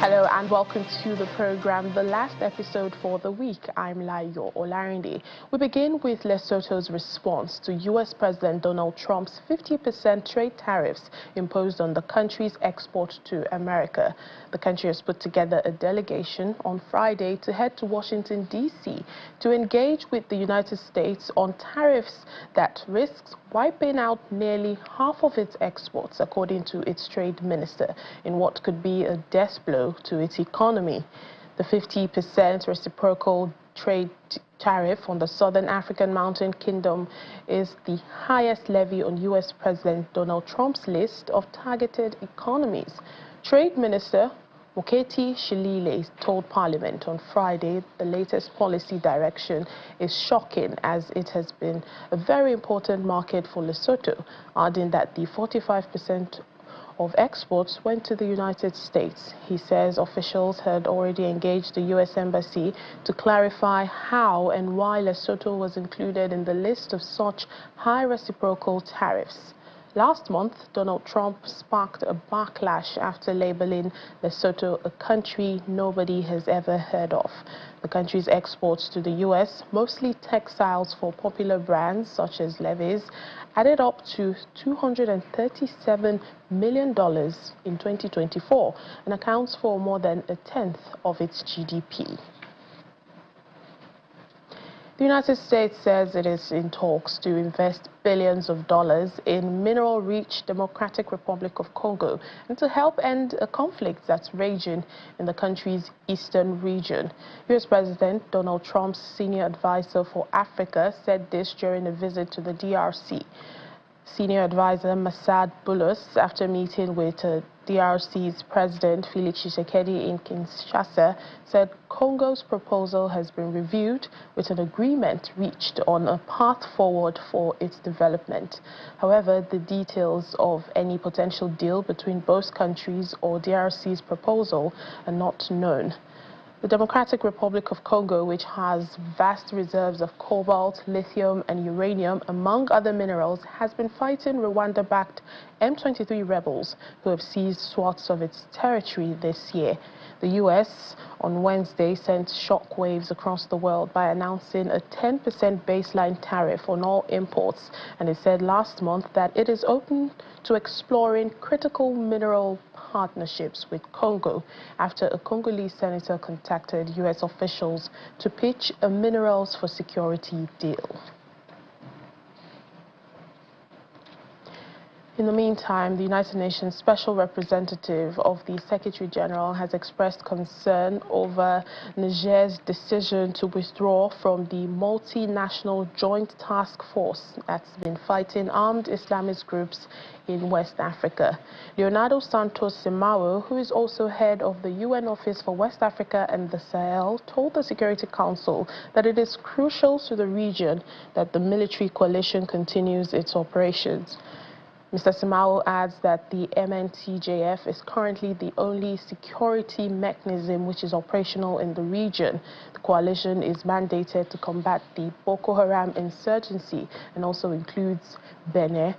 Hello and welcome to the program, the last episode for the week. I'm Layo Olarinde. We begin with Lesotho's response to US President Donald Trump's 50% trade tariffs imposed on the country's export to America. The country has put together a delegation on Friday to head to Washington, D.C. to engage with the United States on tariffs that risks wiping out nearly half of its exports, according to its trade minister, in what could be a death blow to its economy. The 50% reciprocal trade tariff on the Southern African Mountain Kingdom is the highest levy on U.S. President Donald Trump's list of targeted economies. Trade Minister Moketi Shilile told Parliament on Friday the latest policy direction is shocking, as it has been a very important market for Lesotho, adding that the 45% of exports went to the United States. He says officials had already engaged the U.S. Embassy to clarify how and why Lesotho was included in the list of such high reciprocal tariffs. Last month, Donald Trump sparked a backlash after labeling Lesotho a country nobody has ever heard of. The country's exports to the U.S., mostly textiles for popular brands such as Levi's, added up to $237 million in 2024 and accounts for more than a tenth of its GDP. The United States says it is in talks to invest billions of dollars in mineral-rich Democratic Republic of Congo and to help end a conflict that's raging in the country's eastern region. U.S. President Donald Trump's senior advisor for Africa said this during a visit to the DRC. Senior advisor Masad Bulus, after meeting with DRC's President Felix Tshisekedi in Kinshasa, said Congo's proposal has been reviewed with an agreement reached on a path forward for its development. However, the details of any potential deal between both countries or DRC's proposal are not known. The Democratic Republic of Congo, which has vast reserves of cobalt, lithium and uranium, among other minerals, has been fighting Rwanda-backed M23 rebels who have seized swaths of its territory this year. The U.S. on Wednesday sent shockwaves across the world by announcing a 10% baseline tariff on all imports, and it said last month that it is open to exploring critical mineral partnerships with Congo after a Congolese senator contacted U.S. officials to pitch a minerals for security deal. In the meantime, the United Nations Special Representative of the Secretary General has expressed concern over Niger's decision to withdraw from the multinational joint task force that's been fighting armed Islamist groups in West Africa. Leonardo Santos Simao, who is also head of the UN Office for West Africa and the Sahel, told the Security Council that it is crucial to the region that the military coalition continues its operations. Mr. Simao adds that the MNJTF is currently the only security mechanism which is operational in the region. The coalition is mandated to combat the Boko Haram insurgency and also includes Benin,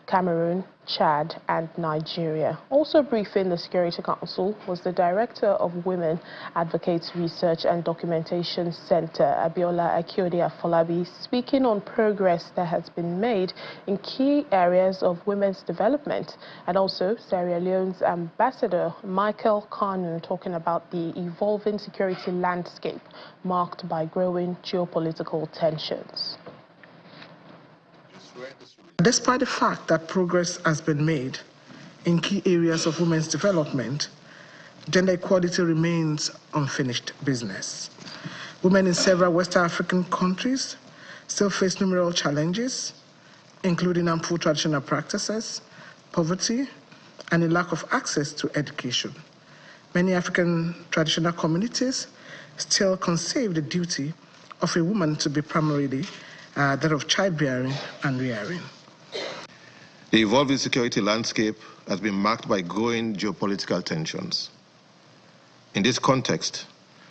Cameroon, Chad and Nigeria. Also briefing the Security Council was the Director of Women Advocates Research and Documentation Center, Abiola Akiode Afolabi, speaking on progress that has been made in key areas of women's development, and also Sierra Leone's Ambassador Michael Kanu talking about the evolving security landscape marked by growing geopolitical tensions. Despite the fact that progress has been made in key areas of women's development, gender equality remains unfinished business. Women in several West African countries still face numerous challenges, including harmful traditional practices, poverty, and a lack of access to education. Many African traditional communities still conceive the duty of a woman to be primarily that of childbearing and rearing. The evolving security landscape has been marked by growing geopolitical tensions. In this context,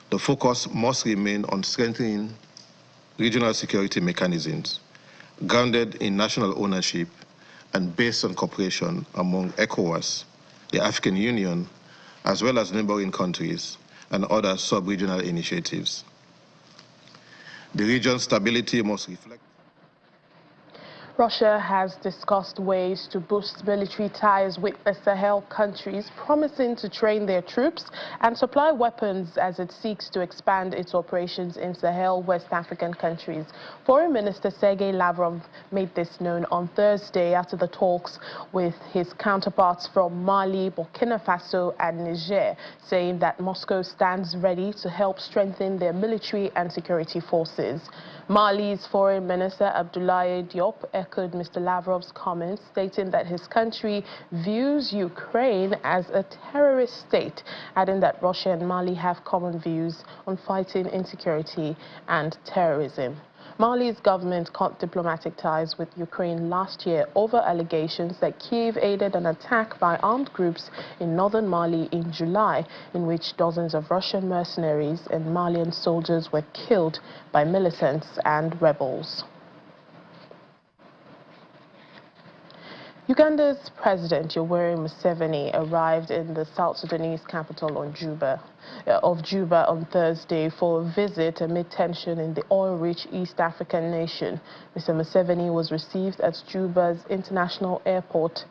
the focus must remain on strengthening regional security mechanisms grounded in national ownership and based on cooperation among ECOWAS, the African Union, as well as neighboring countries and other sub-regional initiatives. The region's stability must reflect. Russia has discussed ways to boost military ties with the Sahel countries, promising to train their troops and supply weapons as it seeks to expand its operations in Sahel West African countries. Foreign Minister Sergei Lavrov made this known on Thursday after the talks with his counterparts from Mali, Burkina Faso and Niger, saying that Moscow stands ready to help strengthen their military and security forces. Mali's Foreign Minister Abdoulaye Diop echoed Mr. Lavrov's comments, stating that his country views Ukraine as a terrorist state, adding that Russia and Mali have common views on fighting insecurity and terrorism. Mali's government cut diplomatic ties with Ukraine last year over allegations that Kyiv aided an attack by armed groups in northern Mali in July, in which dozens of Russian mercenaries and Malian soldiers were killed by militants and rebels. Uganda's President Yoweri Museveni arrived in the South Sudanese capital of Juba on Thursday for a visit amid tension in the oil-rich East African nation. Mr. Museveni was received at Juba's international airport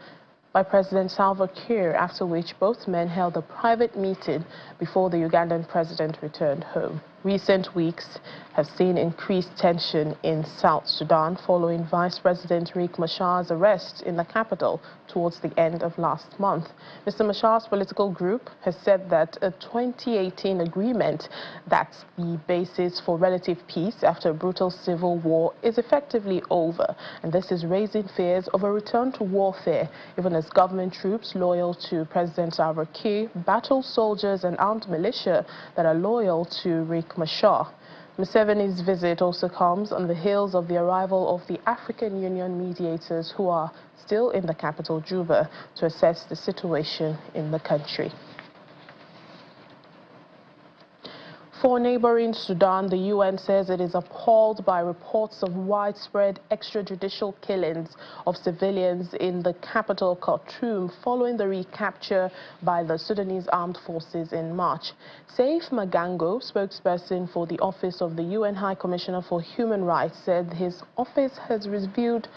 by President Salva Kiir, after which both men held a private meeting before the Ugandan president returned home. Recent weeks have seen increased tension in South Sudan following Vice President Riek Machar's arrest in the capital towards the end of last month. Mr. Machar's political group has said that a 2018 agreement that's the basis for relative peace after a brutal civil war is effectively over, and this is raising fears of a return to warfare, even as government troops loyal to President Salva Kiir battle soldiers and armed militia that are loyal to Riek Machar. Museveni's visit also comes on the heels of the arrival of the African Union mediators, who are still in the capital, Juba, to assess the situation in the country. For neighboring Sudan, the UN says it is appalled by reports of widespread extrajudicial killings of civilians in the capital, Khartoum, following the recapture by the Sudanese armed forces in March. Saif Magango, spokesperson for the Office of the UN High Commissioner for Human Rights, said his office has reviewed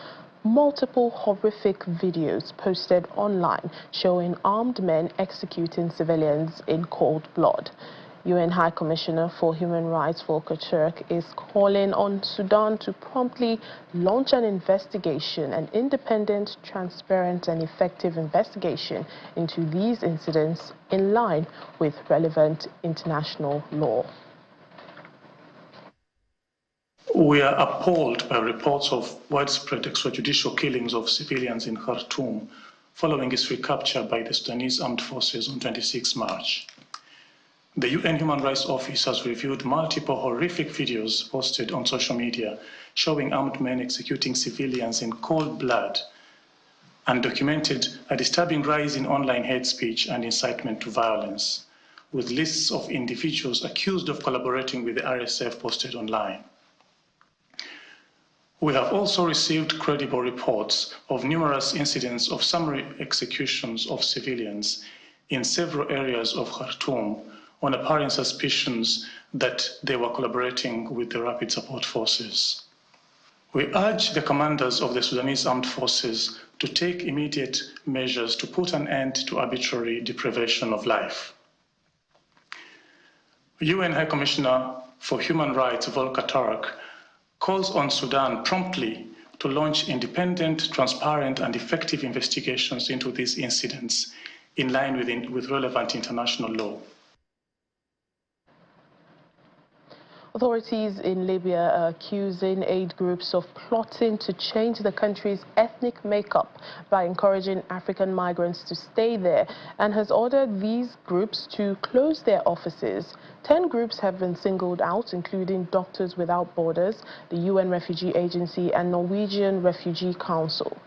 multiple horrific videos posted online showing armed men executing civilians in cold blood. UN High Commissioner for Human Rights Volker Turk is calling on Sudan to promptly launch an investigation, an independent, transparent and effective investigation into these incidents in line with relevant international law. We are appalled by reports of widespread extrajudicial killings of civilians in Khartoum following its recapture by the Sudanese armed forces on 26 March. The UN Human Rights Office has reviewed multiple horrific videos posted on social media showing armed men executing civilians in cold blood and documented a disturbing rise in online hate speech and incitement to violence, with lists of individuals accused of collaborating with the RSF posted online. We have also received credible reports of numerous incidents of summary executions of civilians in several areas of Khartoum on apparent suspicions that they were collaborating with the Rapid Support Forces. We urge the commanders of the Sudanese armed forces to take immediate measures to put an end to arbitrary deprivation of life. UN High Commissioner for Human Rights Volker Turk calls on Sudan promptly to launch independent, transparent and effective investigations into these incidents in line with relevant international law. Authorities in Libya are accusing aid groups of plotting to change the country's ethnic makeup by encouraging African migrants to stay there, and has ordered these groups to close their offices. 10 groups have been singled out, including Doctors Without Borders, the UN Refugee Agency and Norwegian Refugee Council.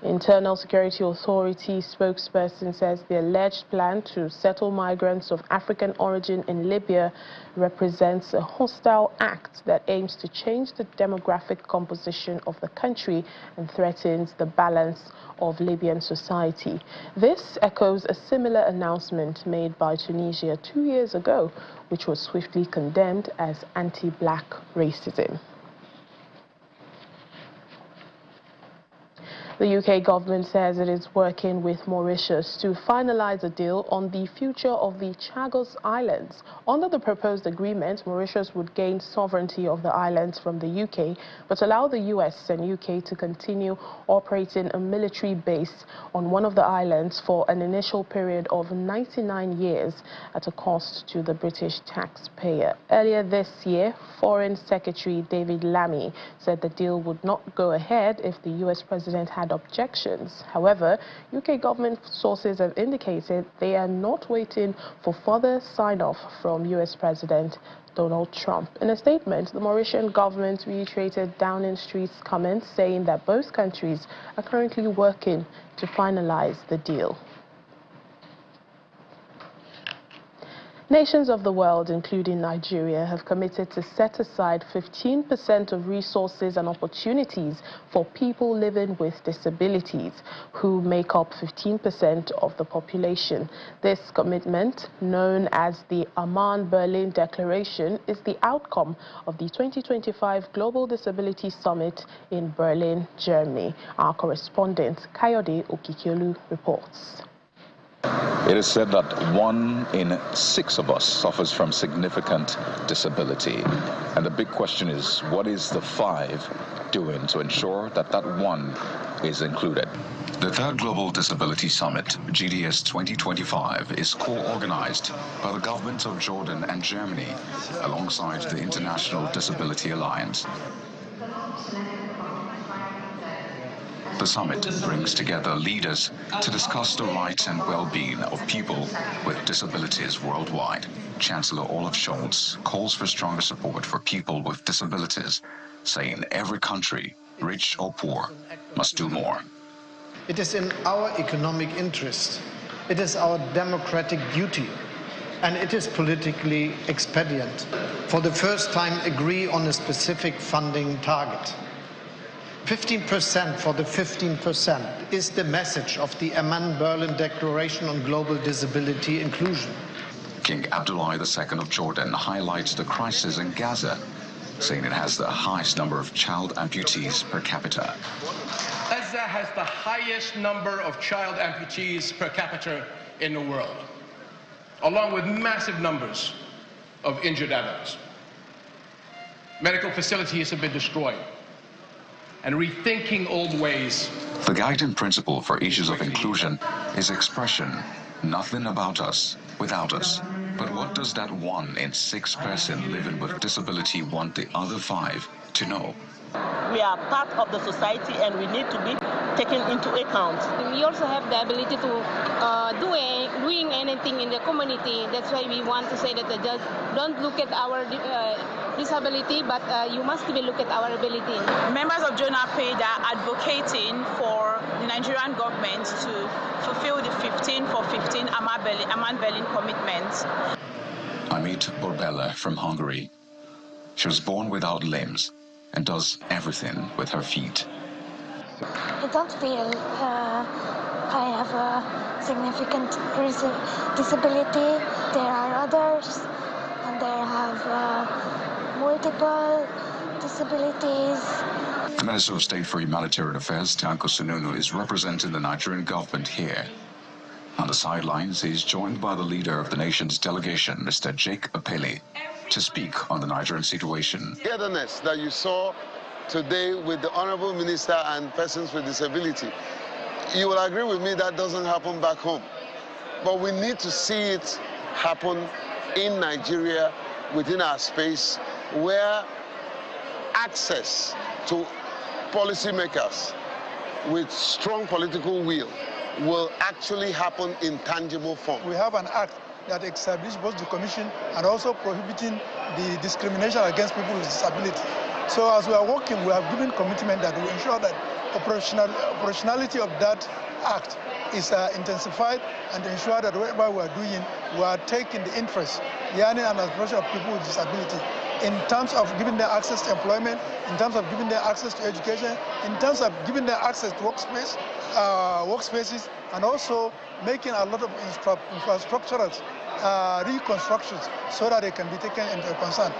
Internal Security Authority spokesperson says the alleged plan to settle migrants of African origin in Libya represents a hostile act that aims to change the demographic composition of the country and threatens the balance of Libyan society. This echoes a similar announcement made by Tunisia 2 years ago, which was swiftly condemned as anti-black racism. The UK government says it is working with Mauritius to finalize a deal on the future of the Chagos Islands. Under the proposed agreement, Mauritius would gain sovereignty of the islands from the UK, but allow the US and UK to continue operating a military base on one of the islands for an initial period of 99 years at a cost to the British taxpayer. Earlier this year, Foreign Secretary David Lammy said the deal would not go ahead if the US president had objections. However, UK government sources have indicated they are not waiting for further sign-off from US President Donald Trump. In a statement, the Mauritian government reiterated Downing Street's comments, saying that both countries are currently working to finalize the deal. Nations of the world, including Nigeria, have committed to set aside 15% of resources and opportunities for people living with disabilities, who make up 15% of the population. This commitment, known as the Amman-Berlin Declaration, is the outcome of the 2025 Global Disability Summit in Berlin, Germany. Our correspondent, Kayode Okikiolu, reports. It is said that 1 in 6 of us suffers from significant disability. And the big question is, what is the 5 doing to ensure that that 1 is included? The third Global Disability Summit, GDS 2025, is co-organized by the governments of Jordan and Germany, alongside the International Disability Alliance. The summit brings together leaders to discuss the rights and well-being of people with disabilities worldwide. Chancellor Olaf Scholz calls for stronger support for people with disabilities, saying every country, rich or poor, must do more. It is in our economic interest, it is our democratic duty, and it is politically expedient. For the first time, agree on a specific funding target. 15% for the 15% is the message of the Amman-Berlin Declaration on Global Disability Inclusion. King Abdullah II of Jordan highlights the crisis in Gaza, saying it has the highest number of child amputees per capita. Gaza has the highest number of child amputees per capita in the world, along with massive numbers of injured adults. Medical facilities have been destroyed, and rethinking old ways. The guiding principle for issues of inclusion is expression. Nothing about us without us. But what does that 1 in 6 person living with disability want the other 5 to know? We are part of the society and we need to be taken into account. We also have the ability to doing anything in the community. That's why we want to say that just don't look at our disability, but you must be look at our ability. Members of JONAPED are advocating for the Nigerian government to fulfill the 15 for 15 Amman-Berlin commitment. I meet Borbella from Hungary. She was born without limbs and does everything with her feet. I don't feel I have a significant disability. There are others, and they have multiple disabilities. The Minister of State for Humanitarian Affairs, Tanko Sununu, is representing the Nigerian government here. On the sidelines, he is joined by the leader of the nation's delegation, Mr. Jake Apeli, to speak on the Nigerian situation. The togetherness that you saw today with the Honorable Minister and persons with disability, you will agree with me that doesn't happen back home. But we need to see it happen in Nigeria, within our space, where access to policymakers with strong political will actually happen in tangible form. We have an act that establishes both the commission and also prohibiting the discrimination against people with disability. So as we are working, we have given commitment that we ensure that operationality of that act is intensified, and to ensure that whatever we are doing, we are taking the interest, yearning and aspiration of people with disability in terms of giving them access to employment, in terms of giving them access to education, in terms of giving them access to workspaces, and also making a lot of infrastructural reconstructions so that they can be taken into concern.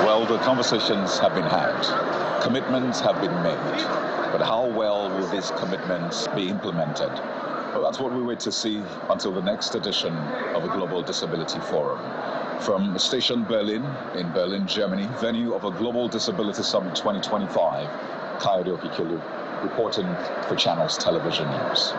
Well, the conversations have been had, commitments have been made, but how well will these commitments be implemented? Well, that's what we wait to see until the next edition of the Global Disability Forum. From Station Berlin, in Berlin, Germany, venue of a Global Disability Summit 2025, Kayode Okikilu, reporting for Channels Television News.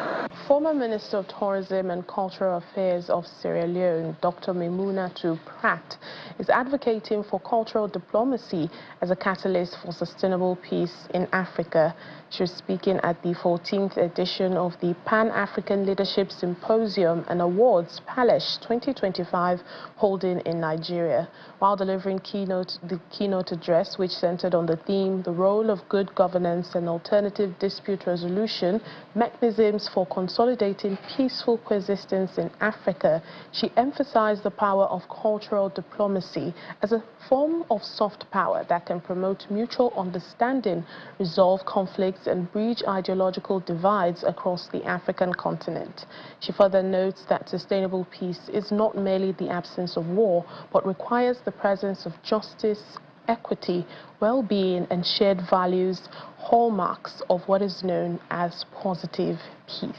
Former Minister of Tourism and Cultural Affairs of Sierra Leone, Dr. Maimunatu Pratt, is advocating for cultural diplomacy as a catalyst for sustainable peace in Africa. She was speaking at the 14th edition of the Pan-African Leadership Symposium and Awards Palace 2025 holding in Nigeria. While delivering the keynote address, which centered on the theme, the role of good governance and alternative dispute resolution, mechanisms for consolidating peaceful coexistence in Africa, she emphasized the power of cultural diplomacy as a form of soft power that can promote mutual understanding, resolve conflicts, and bridge ideological divides across the African continent. She further notes that sustainable peace is not merely the absence of war, but requires the presence of justice, equity, well-being, and shared values, hallmarks of what is known as positive peace.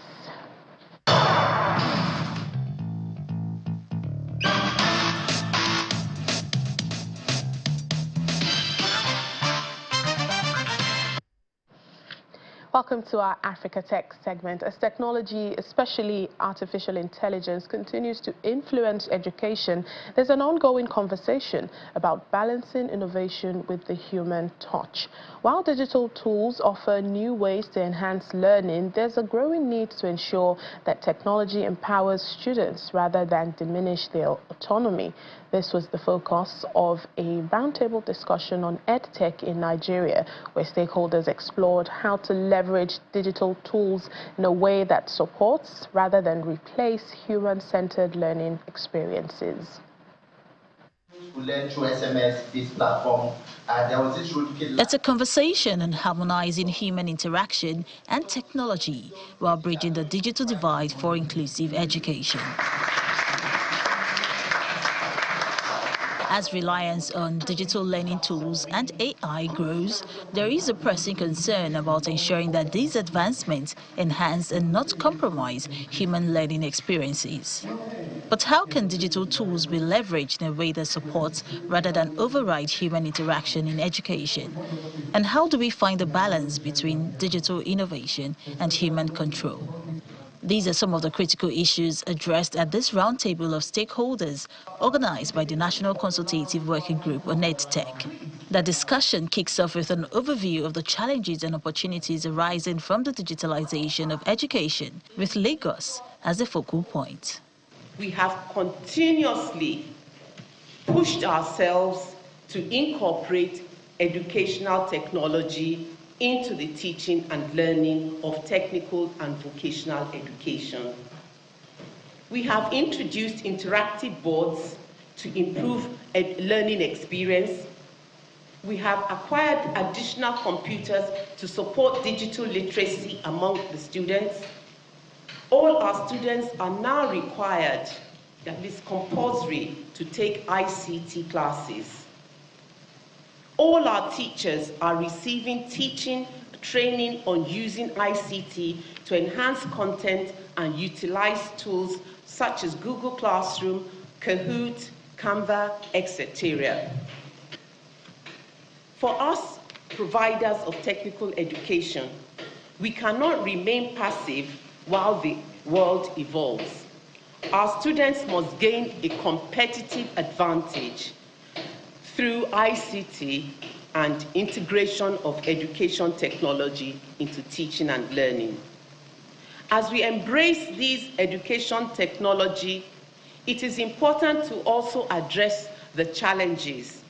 Welcome to our Africa Tech segment. As technology, especially artificial intelligence, continues to influence education, there's an ongoing conversation about balancing innovation with the human touch. While digital tools offer new ways to enhance learning, there's a growing need to ensure that technology empowers students rather than diminish their autonomy. This was the focus of a roundtable discussion on EdTech in Nigeria, where stakeholders explored how to leverage digital tools in a way that supports rather than replace human-centered learning experiences. We learned through SMS, this platform. There was this rule. It's a conversation on harmonizing human interaction and technology while bridging the digital divide for inclusive education. As reliance on digital learning tools and AI grows, there is a pressing concern about ensuring that these advancements enhance and not compromise human learning experiences. But how can digital tools be leveraged in a way that supports rather than override human interaction in education? And how do we find the balance between digital innovation and human control? These are some of the critical issues addressed at this roundtable of stakeholders organized by the National Consultative Working Group on EdTech. The discussion kicks off with an overview of the challenges and opportunities arising from the digitalization of education, with Lagos as a focal point. We have continuously pushed ourselves to incorporate educational technology into the teaching and learning of technical and vocational education. We have introduced interactive boards to improve learning experience. We have acquired additional computers to support digital literacy among the students. All our students are now required, that is compulsory, to take ICT classes. All our teachers are receiving teaching training on using ICT to enhance content and utilize tools such as Google Classroom, Kahoot, Canva, etc. For us, providers of technical education, we cannot remain passive while the world evolves. Our students must gain a competitive advantage through ICT and integration of education technology into teaching and learning. As we embrace these education technology, it is important to also address the challenges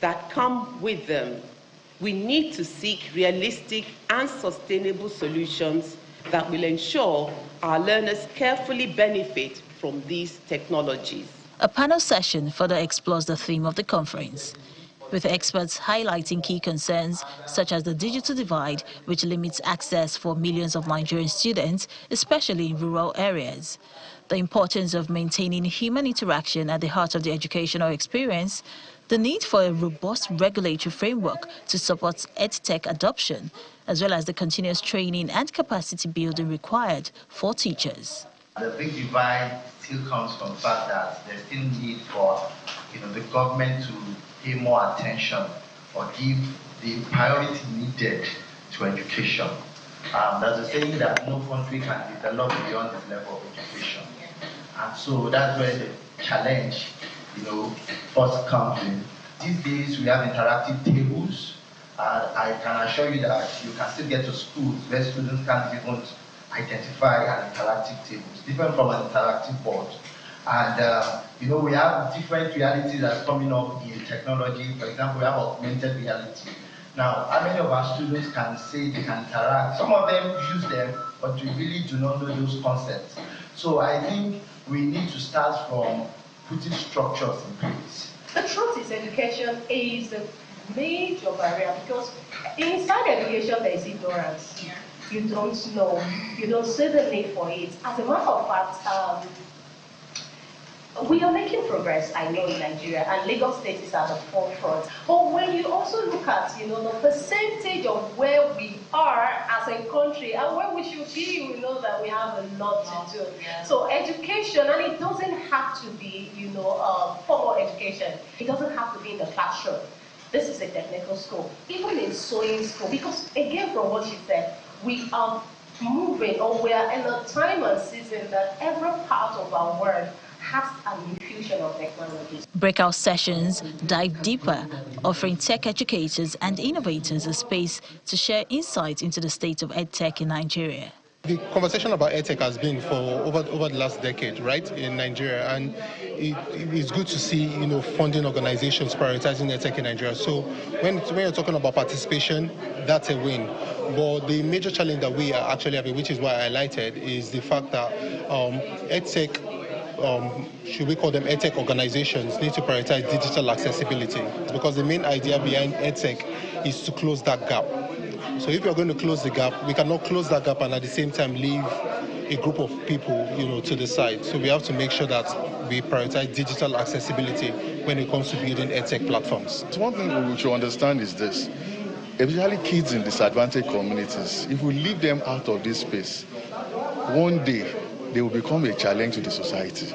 that come with them, we need to seek realistic and sustainable solutions that will ensure our learners carefully benefit from these technologies. A panel session further explores the theme of the conference, with experts highlighting key concerns such as the digital divide, which limits access for millions of Nigerian students, especially in rural areas, the importance of maintaining human interaction at the heart of the educational experience, the need for a robust regulatory framework to support EdTech adoption, as well as the continuous training and capacity building required for teachers. The big divide still comes from the fact that there's still need for the government to pay more attention or give the priority needed to education. There's a saying that no country can develop beyond this level of education. And so that's where the challenge, first comes in. These days we have interactive tables. I can assure you that you can still get to schools where students can't even identify an interactive table. It's different from an interactive board. And we have different realities that's coming up in technology. For example, we have augmented reality. Now, how many of our students can say they can interact? Some of them use them, but we really do not know those concepts. So I think we need to start from putting structures in place. The truth is, education is a major barrier because inside education there is ignorance. You don't know, you don't see the need for it. As a matter of fact, we are making progress, I know, in Nigeria, and Lagos State is at the forefront. But when you also look at, the percentage of where we are as a country and where we should be, we know that we have a lot to do. So education, and it doesn't have to be, formal education. It doesn't have to be in the classroom. This is a technical school, even in sewing school, because again, from what you said, we are moving, or we are in a time and season that every part of our world has an infusion of technology. Breakout sessions dive deeper, offering tech educators and innovators a space to share insights into the state of EdTech in Nigeria. The conversation about EdTech has been for over the last decade, right, in Nigeria, and it's good to see, funding organizations prioritizing EdTech in Nigeria. So when you're talking about participation, that's a win. But the major challenge that we are actually having, which is why I highlighted, is the fact that EdTech, should we call them EdTech organizations, need to prioritize digital accessibility, because the main idea behind EdTech is to close that gap. So if you're going to close the gap, we cannot close that gap and at the same time leave a group of people, to the side. So we have to make sure that we prioritize digital accessibility when it comes to building EdTech platforms. So one thing we should understand is this: especially kids in disadvantaged communities, if we leave them out of this space, one day they will become a challenge to the society.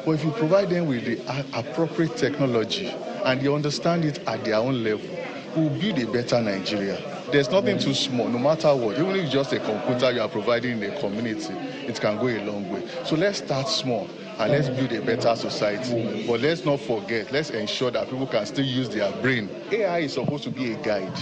But if you provide them with the appropriate technology and they understand it at their own level, we'll build a better Nigeria. There's nothing too small, no matter what. Even if it's just a computer you are providing in a community, it can go a long way. So let's start small and let's build a better society. But let's not forget, let's ensure that people can still use their brain. AI is supposed to be a guide.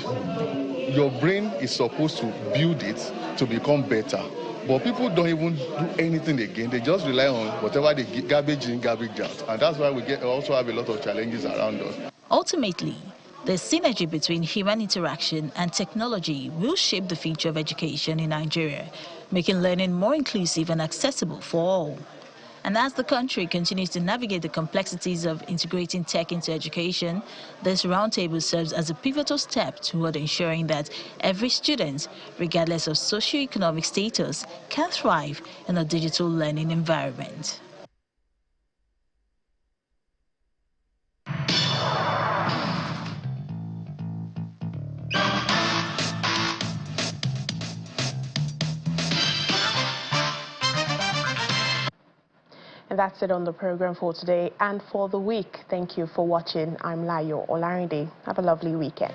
Your brain is supposed to build it to become better. But people don't even do anything again. They just rely on whatever they get, garbage in, garbage out. And that's why we also have a lot of challenges around us. Ultimately, the synergy between human interaction and technology will shape the future of education in Nigeria, making learning more inclusive and accessible for all. And as the country continues to navigate the complexities of integrating tech into education, this roundtable serves as a pivotal step toward ensuring that every student, regardless of socioeconomic status, can thrive in a digital learning environment. And that's it on the program for today and for the week. Thank you for watching. I'm Layo Olarinde. Have a lovely weekend.